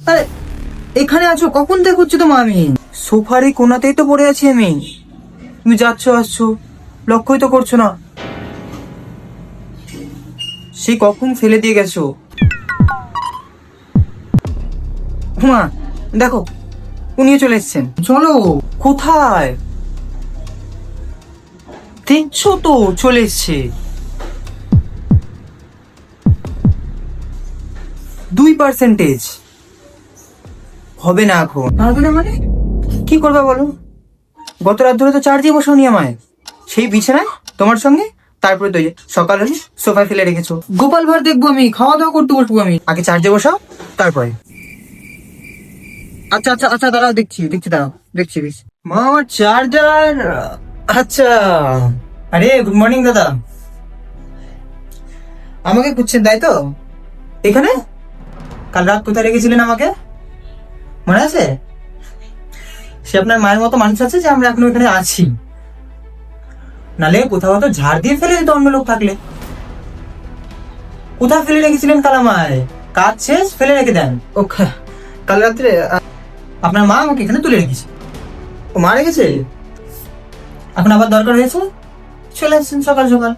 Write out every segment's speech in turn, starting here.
আরে এখানে আছো? কখন দেখছি তোমার আমি সোফার এই কোনাতেই তো পড়ে আছি আমি। তুমি যাচ্ছ আসছো, লক্ষ্যই তো করছো না। সে কখন ফেলে দিয়ে গেছো। মা দেখো, উনিও চলে এসছেন। চলো। কোথায়? দেখছো তো চলে এসছে। 2% হবে না এখন। পারবে না মানে? কি করবে বলো? গত রাত ধরে তো চার্জ দিয়ে বসাওনি আমায়, সেই বিছানায় তোমার সঙ্গে। তারপরে তো এই যে সকাল হলে সোফায় ফেলে রেখেছো। গোপাল ভাঁড় দেখবো আমি, খাওয়া দাওয়া করতে বসবো আমি। আগে চার্জে বসাও, তারপরে। আচ্ছা আচ্ছা আচ্ছা, দাঁড়াও, দেখছি দেখছি, দাঁড়াও, দেখছি দেখছি। মা, আমার চার্জার। আচ্ছা। আরে গুড মর্নিং দাদা। আমাকে খুঁজছেন তাই তো? এখানে কাল রাত কোথায় রেখেছিলেন আমাকে, মনে আছে? সে আপনার মায়ের মতো মানুষ আছে যে আমরা এখন এখানে আছি, নালে কোথাও তো ঝাড় দিয়ে ফেলে দিত অন্য লোক থাকলে। কোথায় ফেলে রেখেছিলেন কাল আমায়? কাজ শেষ ফেলে রেখে দেন। ও কাল রাত্রে আপনার মা আমাকে এখানে তুলে রেখেছে। ও মা রেখেছে, এখন আবার দরকার হয়েছে চলে আসছেন সকাল সকাল।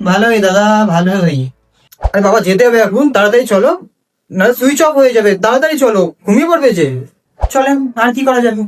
ভালোই দাদা, ভালোই। আরে বাবা, যেতে হবে এখন, তাড়াতাড়ি চলো, না সুইচ অফ হয়ে যাবে। তাড়াতাড়ি চলো, ঘুমিয়ে পড়বে যে। চলেন, আর কি করা যাবে।